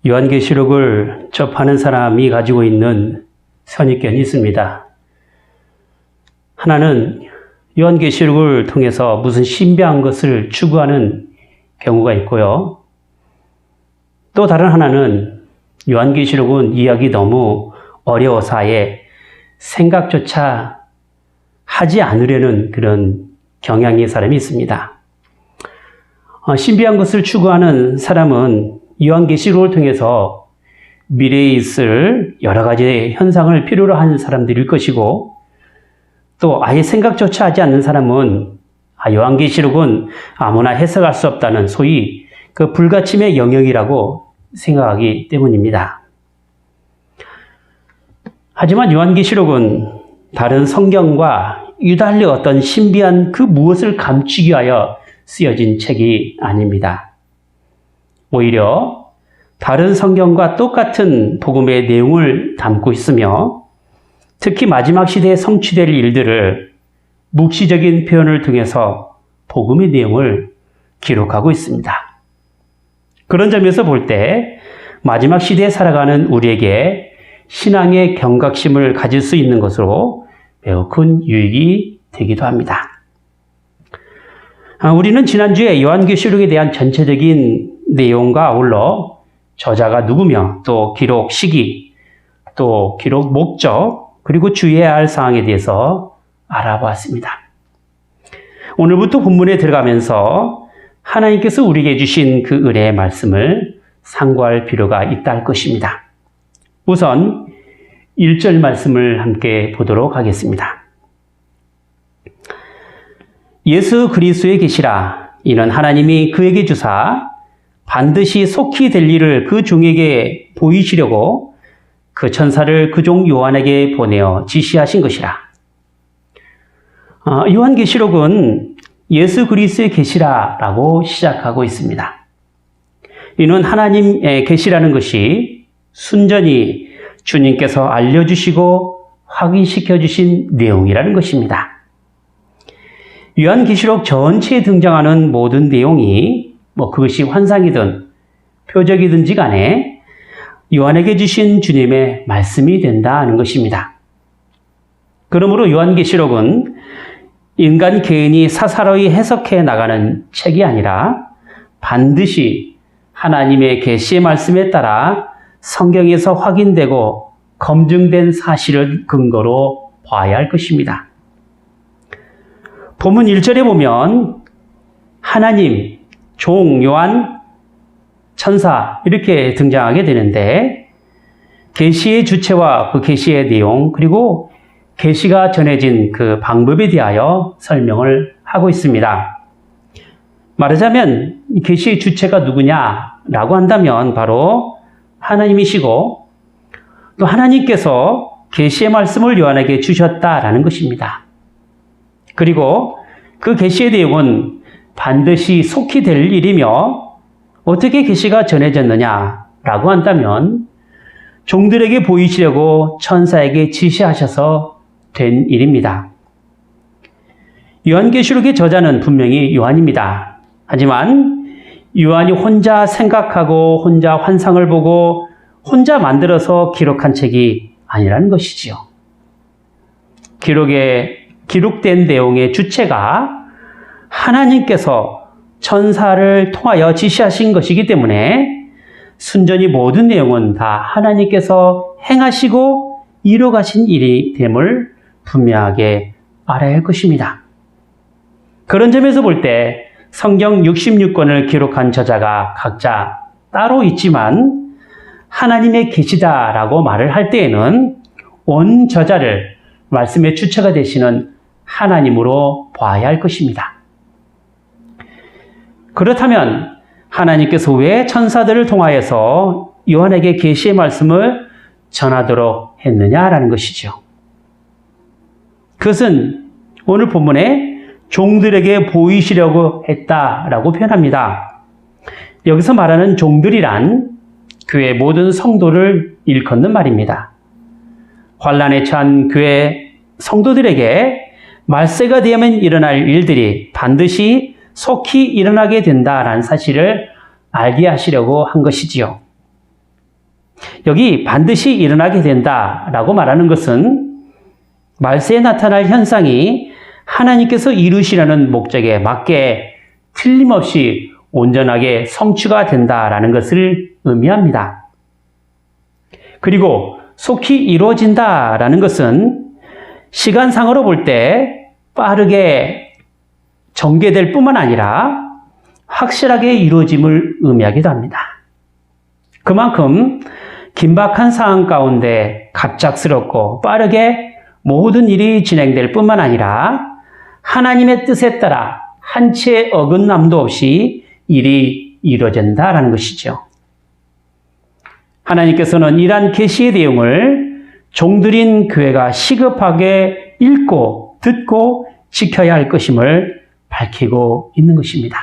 요한계시록을 접하는 사람이 가지고 있는 선입견이 있습니다. 하나는 요한계시록을 통해서 무슨 신비한 것을 추구하는 경우가 있고요. 또 다른 하나는 요한계시록은 이해하기 너무 어려워서 아예 생각조차 하지 않으려는 그런 경향의 사람이 있습니다. 신비한 것을 추구하는 사람은 요한계시록을 통해서 미래에 있을 여러 가지 현상을 필요로 하는 사람들일 것이고, 또 아예 생각조차 하지 않는 사람은 요한계시록은 아무나 해석할 수 없다는 소위 그 불가침의 영역이라고 생각하기 때문입니다. 하지만 요한계시록은 다른 성경과 유달리 어떤 신비한 그 무엇을 감추기 위하여 쓰여진 책이 아닙니다. 오히려 다른 성경과 똑같은 복음의 내용을 담고 있으며, 특히 마지막 시대에 성취될 일들을 묵시적인 표현을 통해서 복음의 내용을 기록하고 있습니다. 그런 점에서 볼 때 마지막 시대에 살아가는 우리에게 신앙의 경각심을 가질 수 있는 것으로 매우 큰 유익이 되기도 합니다. 우리는 지난주에 요한계시록에 대한 전체적인 내용과 아울러 저자가 누구며, 또 기록 시기, 또 기록 목적, 그리고 주의해야 할 사항에 대해서 알아보았습니다. 오늘부터 본문에 들어가면서 하나님께서 우리에게 주신 그 은혜의 말씀을 상고할 필요가 있다 할 것입니다. 우선 1절 말씀을 함께 보도록 하겠습니다. 예수 그리스도의 계시라. 이는 하나님이 그에게 주사 반드시 속히 될 일을 그 종에게 보이시려고 그 천사를 그 종 요한에게 보내어 지시하신 것이라. 요한계시록은 예수 그리스도의 계시라라고 시작하고 있습니다. 이는 하나님의 계시라는 것이 순전히 주님께서 알려주시고 확인시켜 주신 내용이라는 것입니다. 요한계시록 전체에 등장하는 모든 내용이 그것이 환상이든 표적이든지 간에 요한에게 주신 주님의 말씀이 된다는 것입니다. 그러므로 요한계시록은 인간 개인이 사사로이 해석해 나가는 책이 아니라 반드시 하나님의 계시의 말씀에 따라 성경에서 확인되고 검증된 사실을 근거로 봐야 할 것입니다. 본문 1절에 보면 하나님, 종, 요한, 천사 이렇게 등장하게 되는데, 계시의 주체와 그 계시의 내용, 그리고 계시가 전해진 그 방법에 대하여 설명을 하고 있습니다. 말하자면 계시의 주체가 누구냐라고 한다면 바로 하나님이시고, 또 하나님께서 계시의 말씀을 요한에게 주셨다라는 것입니다. 그리고 그 계시의 내용은 반드시 속히 될 일이며, 어떻게 계시가 전해졌느냐라고 한다면 종들에게 보이시려고 천사에게 지시하셔서 된 일입니다. 요한계시록의 저자는 분명히 요한입니다. 하지만 요한이 혼자 생각하고 혼자 환상을 보고 혼자 만들어서 기록한 책이 아니라는 것이지요. 기록된 내용의 주체가 하나님께서 천사를 통하여 지시하신 것이기 때문에 순전히 모든 내용은 다 하나님께서 행하시고 이뤄가신 일이 됨을 분명하게 알아야 할 것입니다. 그런 점에서 볼 때 성경 66권을 기록한 저자가 각자 따로 있지만 하나님의 계시다라고 말을 할 때에는 온 저자를 말씀의 주체가 되시는 하나님으로 봐야 할 것입니다. 그렇다면 하나님께서 왜 천사들을 통하여서 요한에게 계시의 말씀을 전하도록 했느냐라는 것이죠. 그것은 오늘 본문에 종들에게 보이시려고 했다라고 표현합니다. 여기서 말하는 종들이란 교회 모든 성도를 일컫는 말입니다. 환난에 처한 교회 성도들에게 말세가 되면 일어날 일들이 반드시 속히 일어나게 된다라는 사실을 알게 하시려고 한 것이지요. 여기 반드시 일어나게 된다라고 말하는 것은 말세에 나타날 현상이 하나님께서 이루시려는 목적에 맞게 틀림없이 온전하게 성취가 된다라는 것을 의미합니다. 그리고 속히 이루어진다라는 것은 시간상으로 볼 때 빠르게 전개될 뿐만 아니라 확실하게 이루어짐을 의미하기도 합니다. 그만큼 긴박한 상황 가운데 갑작스럽고 빠르게 모든 일이 진행될 뿐만 아니라 하나님의 뜻에 따라 한 치의 어긋남도 없이 일이 이루어진다라는 것이죠. 하나님께서는 이러한 계시의 내용을 종들인 교회가 시급하게 읽고 듣고 지켜야 할 것임을 밝히고 있는 것입니다.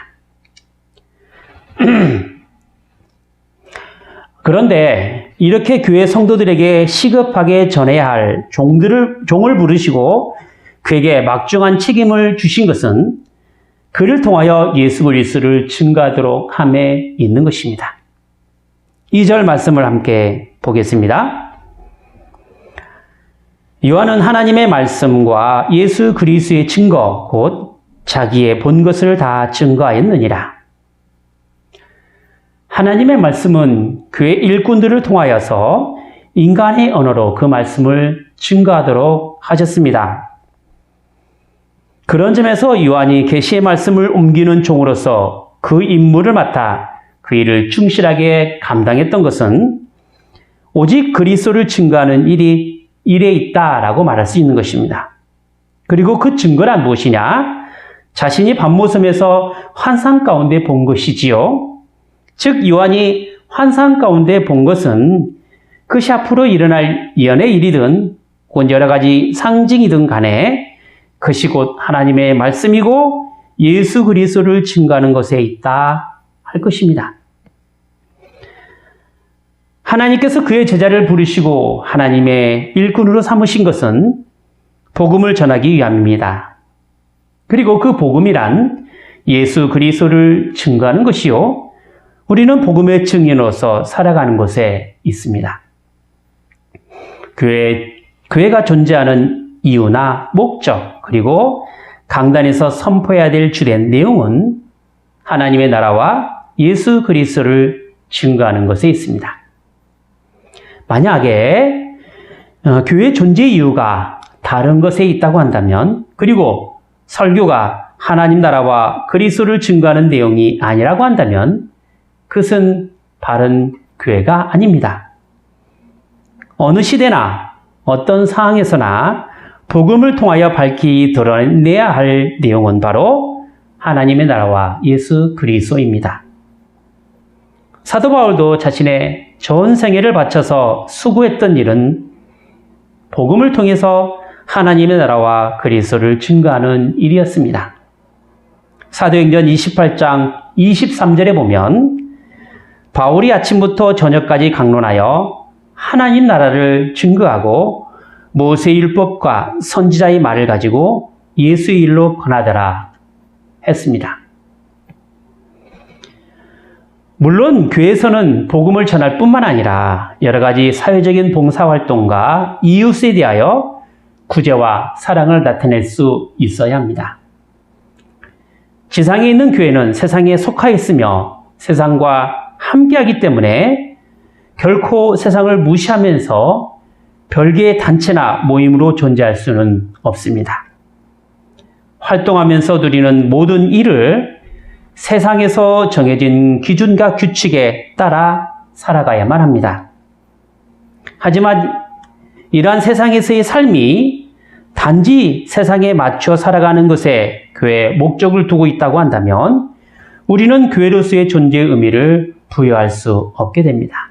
그런데 이렇게 교회 성도들에게 시급하게 전해야 할 종을 부르시고 그에게 막중한 책임을 주신 것은 그를 통하여 예수 그리스도를 증거하도록 함에 있는 것입니다. 2절 말씀을 함께 보겠습니다. 요한은 하나님의 말씀과 예수 그리스도의 증거 곧 자기의 본 것을 다 증거하였느니라. 하나님의 말씀은 교회 일꾼들을 통하여서 인간의 언어로 그 말씀을 증거하도록 하셨습니다. 그런 점에서 요한이 계시의 말씀을 옮기는 종으로서 그 임무를 맡아 그 일을 충실하게 감당했던 것은 오직 그리스도를 증거하는 일에 있다라고 말할 수 있는 것입니다. 그리고 그 증거란 무엇이냐? 자신이 밤모섬에서 환상 가운데 본 것이지요. 즉 요한이 환상 가운데 본 것은 그것이 앞으로 일어날 예언의 일이든 곧 여러 가지 상징이든 간에 그것이 곧 하나님의 말씀이고 예수 그리스도를 증거하는 것에 있다 할 것입니다. 하나님께서 그의 제자를 부르시고 하나님의 일꾼으로 삼으신 것은 복음을 전하기 위함입니다. 그리고 그 복음이란 예수 그리스도를 증거하는 것이요. 우리는 복음의 증인으로서 살아가는 곳에 있습니다. 교회가 존재하는 이유나 목적, 그리고 강단에서 선포해야 될 주된 내용은 하나님의 나라와 예수 그리스도를 증거하는 것에 있습니다. 만약에 교회 존재 이유가 다른 것에 있다고 한다면, 그리고 설교가 하나님 나라와 그리스도를 증거하는 내용이 아니라고 한다면 그것은 바른 교회가 아닙니다. 어느 시대나 어떤 상황에서나 복음을 통하여 밝히 드러내야 할 내용은 바로 하나님의 나라와 예수 그리스도입니다. 사도 바울도 자신의 전 생애를 바쳐서 수고했던 일은 복음을 통해서 하나님의 나라와 그리스도를 증거하는 일이었습니다. 사도행전 28장 23절에 보면 바울이 아침부터 저녁까지 강론하여 하나님 나라를 증거하고 모세의 율법과 선지자의 말을 가지고 예수의 일로 권하더라 했습니다. 물론 교회에서는 복음을 전할 뿐만 아니라 여러 가지 사회적인 봉사활동과 이웃에 대하여 구제와 사랑을 나타낼 수 있어야 합니다. 지상에 있는 교회는 세상에 속하 있으며 세상과 함께하기 때문에 결코 세상을 무시하면서 별개의 단체나 모임으로 존재할 수는 없습니다. 활동하면서 누리는 모든 일을 세상에서 정해진 기준과 규칙에 따라 살아가야만 합니다. 하지만 이러한 세상에서의 삶이 단지 세상에 맞춰 살아가는 것에 교회의 목적을 두고 있다고 한다면 우리는 교회로서의 존재의 의미를 부여할 수 없게 됩니다.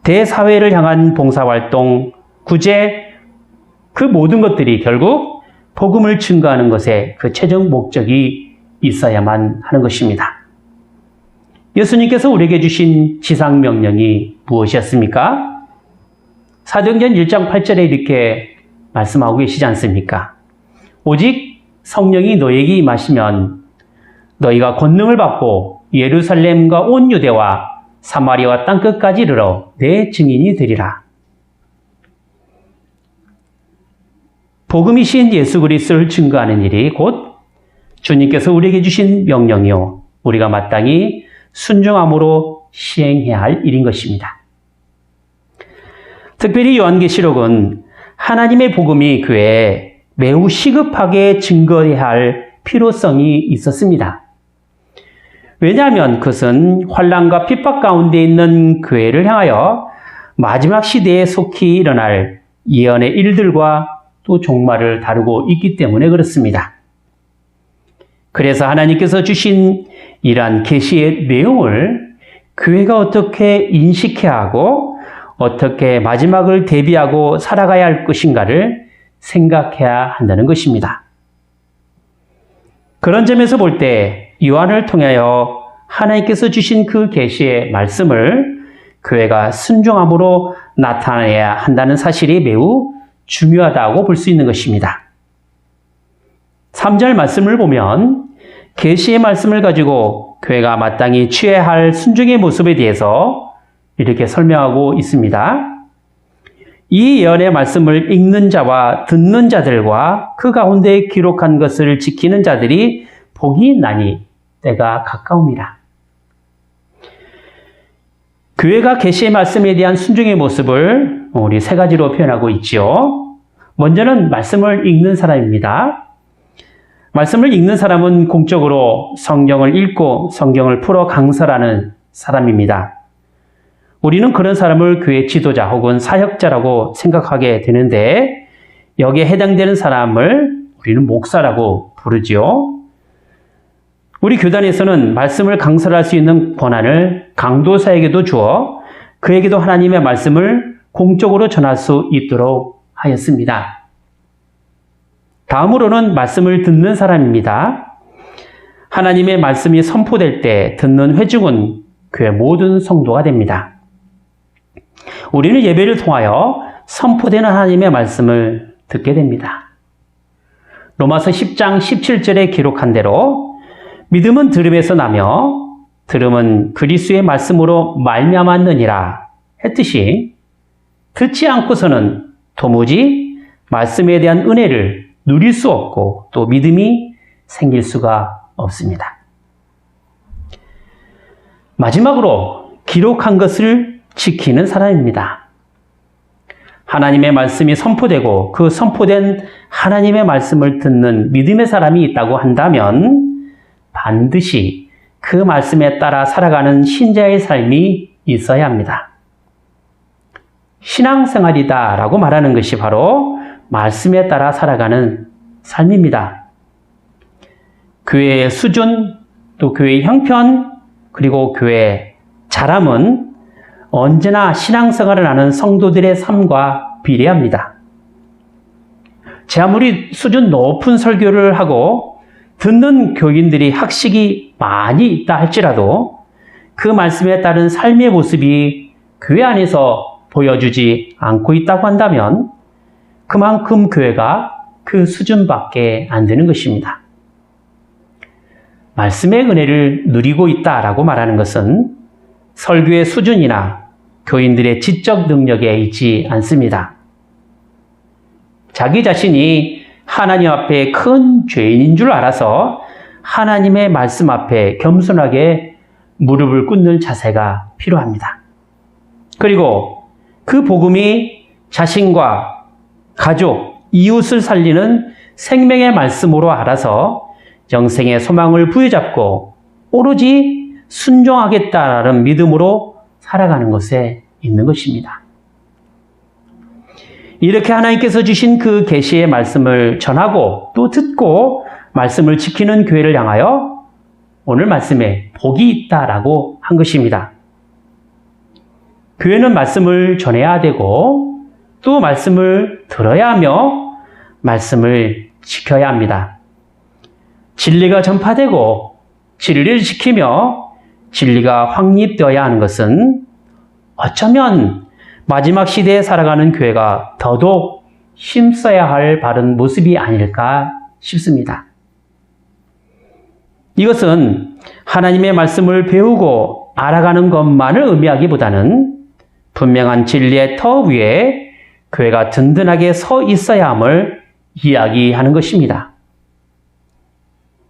대사회를 향한 봉사활동, 구제, 그 모든 것들이 결국 복음을 증거하는 것에 그 최종 목적이 있어야만 하는 것입니다. 예수님께서 우리에게 주신 지상명령이 무엇이었습니까? 사도행전 1장 8절에 이렇게 말씀하고 계시지 않습니까? 오직 성령이 너에게 임하시면 너희가 권능을 받고 예루살렘과 온 유대와 사마리아와 땅끝까지 이르러 내 증인이 되리라. 복음이신 예수 그리스도를 증거하는 일이 곧 주님께서 우리에게 주신 명령이요 우리가 마땅히 순종함으로 시행해야 할 일인 것입니다. 특별히 요한계시록은 하나님의 복음이 교회에 매우 시급하게 증거해야 할 필요성이 있었습니다. 왜냐하면 그것은 환난과 핍박 가운데 있는 교회를 향하여 마지막 시대에 속히 일어날 예언의 일들과 또 종말을 다루고 있기 때문에 그렇습니다. 그래서 하나님께서 주신 이러한 계시의 내용을 교회가 어떻게 인식해야 하고 어떻게 마지막을 대비하고 살아가야 할 것인가를 생각해야 한다는 것입니다. 그런 점에서 볼 때 요한을 통하여 하나님께서 주신 그 계시의 말씀을 교회가 순종함으로 나타내야 한다는 사실이 매우 중요하다고 볼 수 있는 것입니다. 3절 말씀을 보면 계시의 말씀을 가지고 교회가 마땅히 취해야 할 순종의 모습에 대해서 이렇게 설명하고 있습니다. 이 예언의 말씀을 읽는 자와 듣는 자들과 그 가운데 기록한 것을 지키는 자들이 복이 나니 때가 가까움이라. 교회가 계시의 말씀에 대한 순종의 모습을 우리 세 가지로 표현하고 있지요. 먼저는 말씀을 읽는 사람입니다. 말씀을 읽는 사람은 공적으로 성경을 읽고 성경을 풀어 강설하는 사람입니다. 우리는 그런 사람을 교회 지도자 혹은 사역자라고 생각하게 되는데 여기에 해당되는 사람을 우리는 목사라고 부르지요. 우리 교단에서는 말씀을 강설할 수 있는 권한을 강도사에게도 주어 그에게도 하나님의 말씀을 공적으로 전할 수 있도록 하였습니다. 다음으로는 말씀을 듣는 사람입니다. 하나님의 말씀이 선포될 때 듣는 회중은 교회 모든 성도가 됩니다. 우리는 예배를 통하여 선포되는 하나님의 말씀을 듣게 됩니다. 로마서 10장 17절에 기록한 대로 믿음은 들음에서 나며 들음은 그리스도의 말씀으로 말미암았느니라 했듯이 듣지 않고서는 도무지 말씀에 대한 은혜를 누릴 수 없고 또 믿음이 생길 수가 없습니다. 마지막으로 기록한 것을 지키는 사람입니다. 하나님의 말씀이 선포되고 그 선포된 하나님의 말씀을 듣는 믿음의 사람이 있다고 한다면 반드시 그 말씀에 따라 살아가는 신자의 삶이 있어야 합니다. 신앙생활이다라고 말하는 것이 바로 말씀에 따라 살아가는 삶입니다. 교회의 수준, 또 교회의 형편, 그리고 교회의 자람은 언제나 신앙생활을 하는 성도들의 삶과 비례합니다. 제 아무리 수준 높은 설교를 하고 듣는 교인들이 학식이 많이 있다 할지라도 그 말씀에 따른 삶의 모습이 교회 안에서 보여주지 않고 있다고 한다면 그만큼 교회가 그 수준밖에 안 되는 것입니다. 말씀의 은혜를 누리고 있다라고 말하는 것은 설교의 수준이나 교인들의 지적 능력에 있지 않습니다. 자기 자신이 하나님 앞에 큰 죄인인 줄 알아서 하나님의 말씀 앞에 겸손하게 무릎을 꿇는 자세가 필요합니다. 그리고 그 복음이 자신과 가족, 이웃을 살리는 생명의 말씀으로 알아서 영생의 소망을 부여잡고 오로지 순종하겠다라는 믿음으로 살아가는 것에 있는 것입니다. 이렇게 하나님께서 주신 그 계시의 말씀을 전하고 또 듣고 말씀을 지키는 교회를 향하여 오늘 말씀에 복이 있다라고 한 것입니다. 교회는 말씀을 전해야 되고 또 말씀을 들어야 하며 말씀을 지켜야 합니다. 진리가 전파되고 진리를 지키며 진리가 확립되어야 하는 것은 어쩌면 마지막 시대에 살아가는 교회가 더더욱 힘써야 할 바른 모습이 아닐까 싶습니다. 이것은 하나님의 말씀을 배우고 알아가는 것만을 의미하기보다는 분명한 진리의 터 위에 교회가 든든하게 서 있어야 함을 이야기하는 것입니다.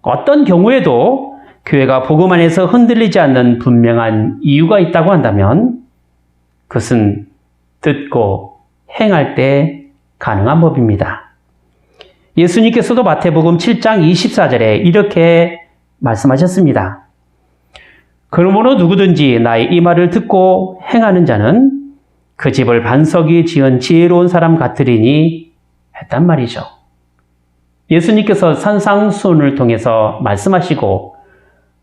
어떤 경우에도 교회가 복음 안에서 흔들리지 않는 분명한 이유가 있다고 한다면 그것은 듣고 행할 때 가능한 법입니다. 예수님께서도 마태복음 7장 24절에 이렇게 말씀하셨습니다. 그러므로 누구든지 나의 이 말을 듣고 행하는 자는 그 집을 반석 위에 지은 지혜로운 사람 같으리니 했단 말이죠. 예수님께서 산상수훈을 통해서 말씀하시고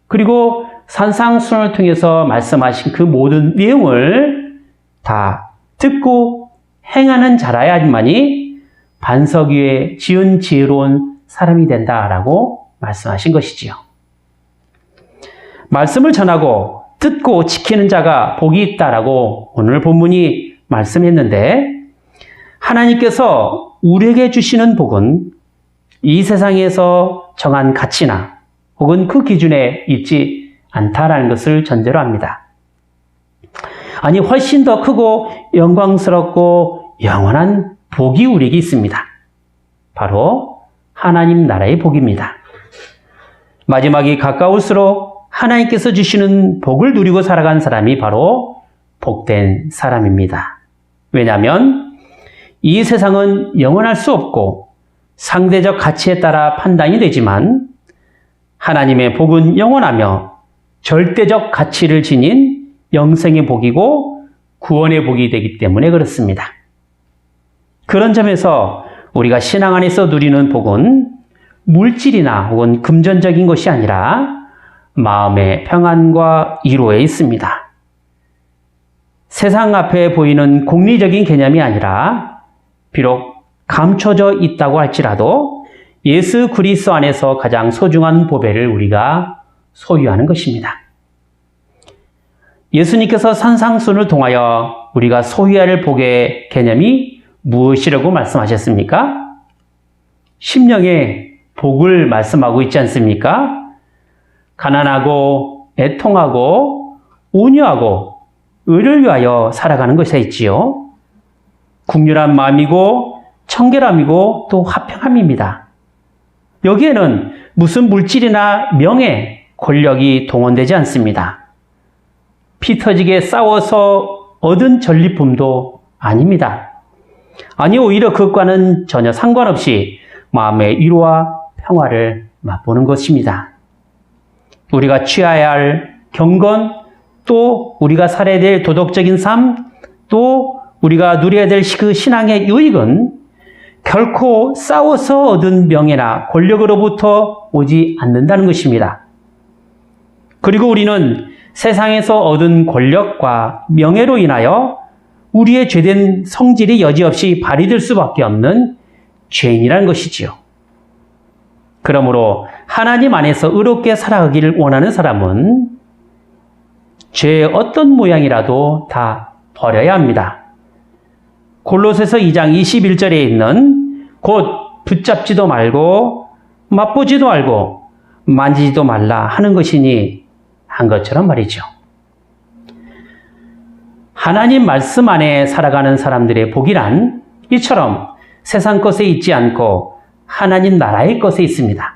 그리고 산상수훈을 통해서 말씀하신 그 모든 내용을 다 듣고 행하는 자라야만이 반석 위에 지은 지혜로운 사람이 된다라고 말씀하신 것이지요. 말씀을 전하고 듣고 지키는 자가 복이 있다라고 오늘 본문이 말씀했는데 하나님께서 우리에게 주시는 복은 이 세상에서 정한 가치나 혹은 그 기준에 있지 않다라는 것을 전제로 합니다. 아니 훨씬 더 크고 영광스럽고 영원한 복이 우리에게 있습니다. 바로 하나님 나라의 복입니다. 마지막이 가까울수록 하나님께서 주시는 복을 누리고 살아간 사람이 바로 복된 사람입니다. 왜냐하면 이 세상은 영원할 수 없고 상대적 가치에 따라 판단이 되지만 하나님의 복은 영원하며 절대적 가치를 지닌 영생의 복이고 구원의 복이 되기 때문에 그렇습니다. 그런 점에서 우리가 신앙 안에서 누리는 복은 물질이나 혹은 금전적인 것이 아니라 마음의 평안과 위로에 있습니다. 세상 앞에 보이는 공리적인 개념이 아니라 비록 감춰져 있다고 할지라도 예수 그리스도 안에서 가장 소중한 보배를 우리가 소유하는 것입니다. 예수님께서 산상수훈을 통하여 우리가 소유해야 할 복의 개념이 무엇이라고 말씀하셨습니까? 심령의 복을 말씀하고 있지 않습니까? 가난하고 애통하고 온유하고 의를 위하여 살아가는 것에 있지요. 국률한 마음이고 청결함이고 또 화평함입니다. 여기에는 무슨 물질이나 명예, 권력이 동원되지 않습니다. 피 터지게 싸워서 얻은 전리품도 아닙니다. 아니 오히려 그것과는 전혀 상관없이 마음의 위로와 평화를 맛보는 것입니다. 우리가 취해야 할 경건, 또 우리가 살아야 될 도덕적인 삶, 또 우리가 누려야 될 그 신앙의 유익은 결코 싸워서 얻은 명예나 권력으로부터 오지 않는다는 것입니다. 그리고 우리는 세상에서 얻은 권력과 명예로 인하여 우리의 죄된 성질이 여지없이 발휘될 수밖에 없는 죄인이라는 것이지요. 그러므로 하나님 안에서 의롭게 살아가기를 원하는 사람은 죄의 어떤 모양이라도 다 버려야 합니다. 골로새서 2장 21절에 있는 곧 붙잡지도 말고 맛보지도 말고 만지지도 말라 하는 것이니 한 것처럼 말이죠. 하나님 말씀 안에 살아가는 사람들의 복이란 이처럼 세상 것에 있지 않고 하나님 나라의 것에 있습니다.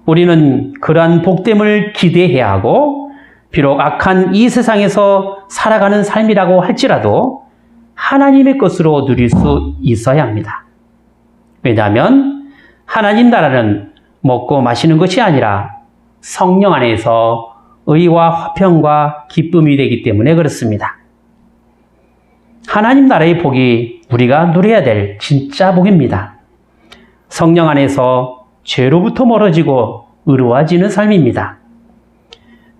우리는 그러한 복됨을 기대해야 하고 비록 악한 이 세상에서 살아가는 삶이라고 할지라도 하나님의 것으로 누릴 수 있어야 합니다. 왜냐하면 하나님 나라는 먹고 마시는 것이 아니라 성령 안에서 의와 화평과 기쁨이 되기 때문에 그렇습니다. 하나님 나라의 복이 우리가 누려야 될 진짜 복입니다. 성령 안에서 죄로부터 멀어지고 의로워지는 삶입니다.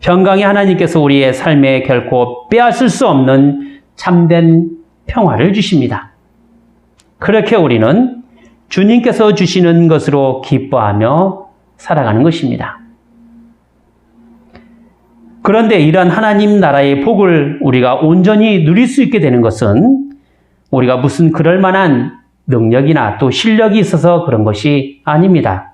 평강의 하나님께서 우리의 삶에 결코 빼앗을 수 없는 참된 평화를 주십니다. 그렇게 우리는 주님께서 주시는 것으로 기뻐하며 살아가는 것입니다. 그런데 이런 하나님 나라의 복을 우리가 온전히 누릴 수 있게 되는 것은 우리가 무슨 그럴 만한 능력이나 또 실력이 있어서 그런 것이 아닙니다.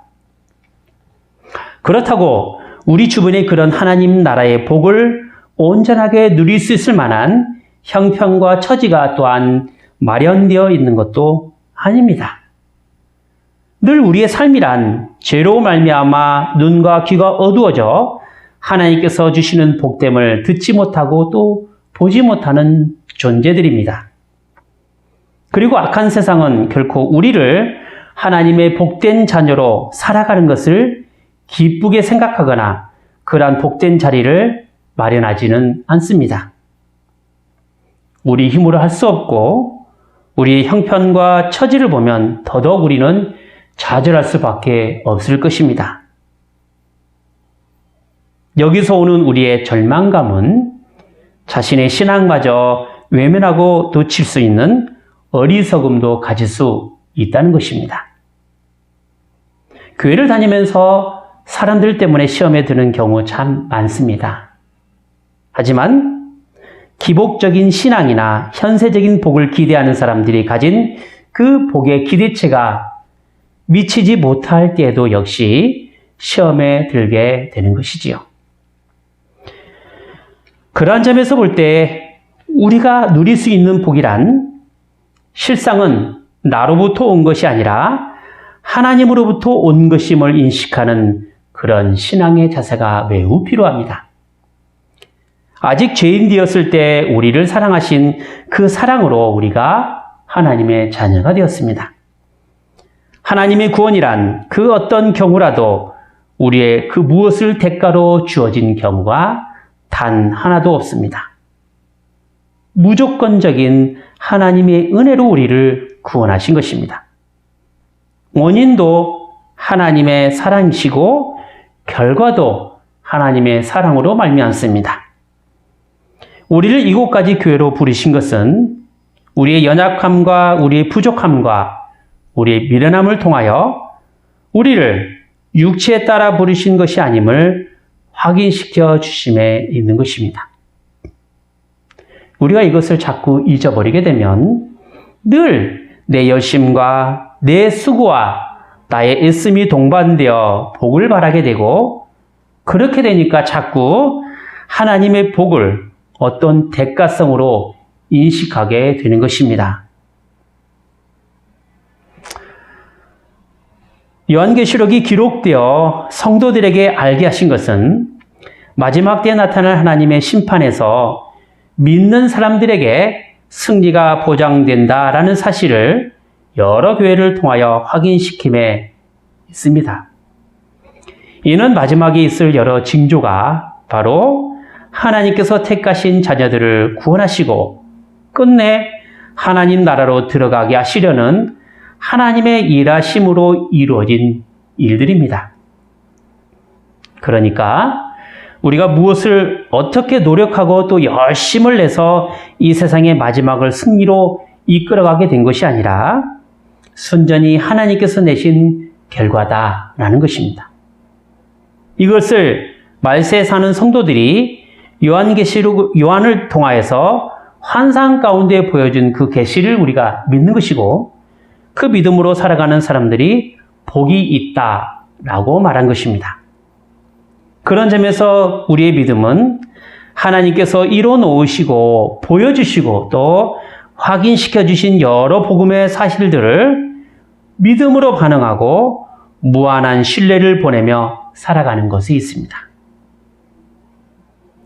그렇다고 우리 주변에 그런 하나님 나라의 복을 온전하게 누릴 수 있을 만한 형편과 처지가 또한 마련되어 있는 것도 아닙니다. 늘 우리의 삶이란 죄로 말미암아 눈과 귀가 어두워져 하나님께서 주시는 복됨을 듣지 못하고 또 보지 못하는 존재들입니다. 그리고 악한 세상은 결코 우리를 하나님의 복된 자녀로 살아가는 것을 기쁘게 생각하거나 그러한 복된 자리를 마련하지는 않습니다. 우리 힘으로 할 수 없고 우리의 형편과 처지를 보면 더더욱 우리는 좌절할 수밖에 없을 것입니다. 여기서 오는 우리의 절망감은 자신의 신앙마저 외면하고 놓칠 수 있는 어리석음도 가질 수 있다는 것입니다. 교회를 다니면서 사람들 때문에 시험에 드는 경우 참 많습니다. 하지만 기복적인 신앙이나 현세적인 복을 기대하는 사람들이 가진 그 복의 기대치가 미치지 못할 때에도 역시 시험에 들게 되는 것이지요. 그러한 점에서 볼 때 우리가 누릴 수 있는 복이란 실상은 나로부터 온 것이 아니라 하나님으로부터 온 것임을 인식하는 그런 신앙의 자세가 매우 필요합니다. 아직 죄인 되었을 때 우리를 사랑하신 그 사랑으로 우리가 하나님의 자녀가 되었습니다. 하나님의 구원이란 그 어떤 경우라도 우리의 그 무엇을 대가로 주어진 경우가 단 하나도 없습니다. 무조건적인 하나님의 은혜로 우리를 구원하신 것입니다. 원인도 하나님의 사랑이시고 결과도 하나님의 사랑으로 말미암습니다. 우리를 이곳까지 교회로 부르신 것은 우리의 연약함과 우리의 부족함과 우리의 미련함을 통하여 우리를 육체에 따라 부르신 것이 아님을 확인시켜 주심에 있는 것입니다. 우리가 이것을 자꾸 잊어버리게 되면 늘 내 열심과 내 수고와 나의 애씀이 동반되어 복을 바라게 되고 그렇게 되니까 자꾸 하나님의 복을 어떤 대가성으로 인식하게 되는 것입니다. 요한계시록이 기록되어 성도들에게 알게 하신 것은 마지막 때에 나타날 하나님의 심판에서 믿는 사람들에게 승리가 보장된다라는 사실을 여러 교회를 통하여 확인시킴에 있습니다. 이는 마지막에 있을 여러 징조가 바로 하나님께서 택하신 자녀들을 구원하시고 끝내 하나님 나라로 들어가게 하시려는 하나님의 일하심으로 이루어진 일들입니다. 그러니까 우리가 무엇을 어떻게 노력하고 또 열심을 내서 이 세상의 마지막을 승리로 이끌어가게 된 것이 아니라 순전히 하나님께서 내신 결과다라는 것입니다. 이것을 말세에 사는 성도들이 요한을 통하여서 환상 가운데 보여준 그 계시를 우리가 믿는 것이고 그 믿음으로 살아가는 사람들이 복이 있다라고 말한 것입니다. 그런 점에서 우리의 믿음은 하나님께서 이뤄 놓으시고 보여주시고 또 확인시켜 주신 여러 복음의 사실들을 믿음으로 반응하고 무한한 신뢰를 보내며 살아가는 것이 있습니다.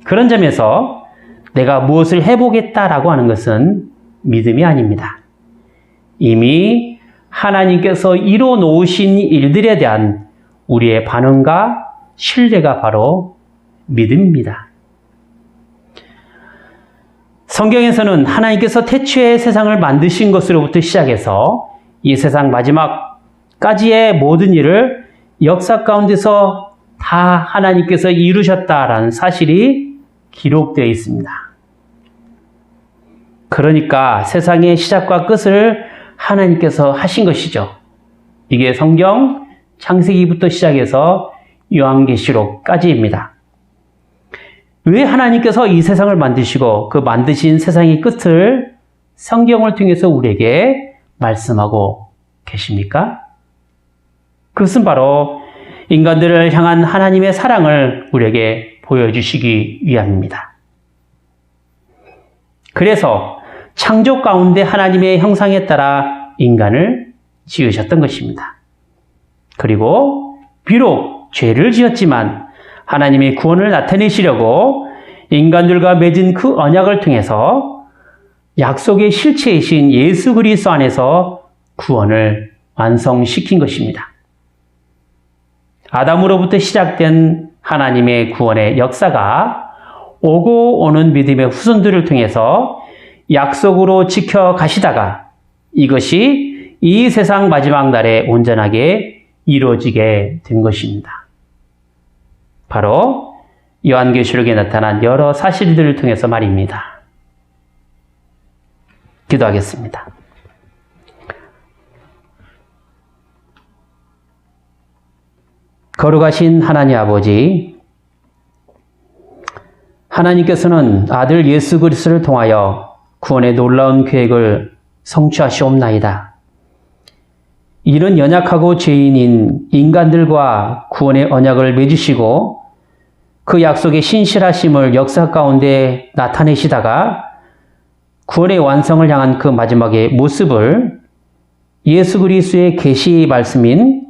그런 점에서 내가 무엇을 해보겠다라고 하는 것은 믿음이 아닙니다. 이미 하나님께서 이뤄 놓으신 일들에 대한 우리의 반응과 신뢰가 바로 믿음입니다. 성경에서는 하나님께서 태초에 세상을 만드신 것으로부터 시작해서 이 세상 마지막까지의 모든 일을 역사 가운데서 다 하나님께서 이루셨다라는 사실이 기록되어 있습니다. 그러니까 세상의 시작과 끝을 하나님께서 하신 것이죠. 이게 성경 창세기부터 시작해서 요한계시록까지입니다. 왜 하나님께서 이 세상을 만드시고 그 만드신 세상의 끝을 성경을 통해서 우리에게 말씀하고 계십니까? 그것은 바로 인간들을 향한 하나님의 사랑을 우리에게 보여주시기 위함입니다. 그래서 창조 가운데 하나님의 형상에 따라 인간을 지으셨던 것입니다. 그리고 비록 죄를 지었지만 하나님의 구원을 나타내시려고 인간들과 맺은 그 언약을 통해서 약속의 실체이신 예수 그리스도 안에서 구원을 완성시킨 것입니다. 아담으로부터 시작된 하나님의 구원의 역사가 오고 오는 믿음의 후손들을 통해서 약속으로 지켜가시다가 이것이 이 세상 마지막 날에 온전하게 이루어지게 된 것입니다. 바로 요한계시록에 나타난 여러 사실들을 통해서 말입니다. 기도하겠습니다. 거룩하신 하나님 아버지, 하나님께서는 아들 예수 그리스도를 통하여 구원의 놀라운 계획을 성취하시옵나이다. 이런 연약하고 죄인인 인간들과 구원의 언약을 맺으시고 그 약속의 신실하심을 역사 가운데 나타내시다가 구원의 완성을 향한 그 마지막의 모습을 예수 그리스도의 계시 말씀인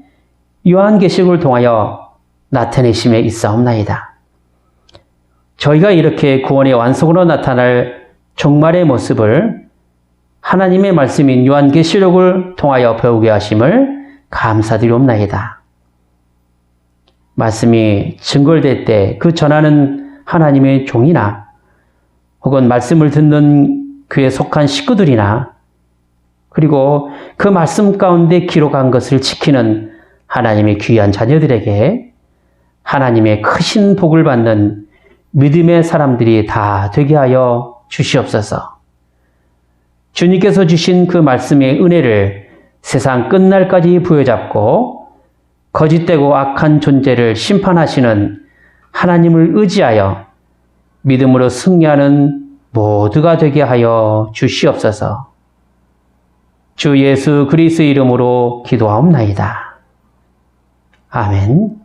요한계시록을 통하여 나타내심에 있사옵나이다. 저희가 이렇게 구원의 완성으로 나타날 종말의 모습을 하나님의 말씀인 요한계시록을 통하여 배우게 하심을 감사드리옵나이다. 말씀이 증거될 때 그 전하는 하나님의 종이나 혹은 말씀을 듣는 그에 속한 식구들이나 그리고 그 말씀 가운데 기록한 것을 지키는 하나님의 귀한 자녀들에게 하나님의 크신 복을 받는 믿음의 사람들이 다 되게 하여 주시옵소서. 주님께서 주신 그 말씀의 은혜를 세상 끝날까지 부여잡고 거짓되고 악한 존재를 심판하시는 하나님을 의지하여 믿음으로 승리하는 모두가 되게 하여 주시옵소서. 주 예수 그리스도의 이름으로 기도하옵나이다. 아멘.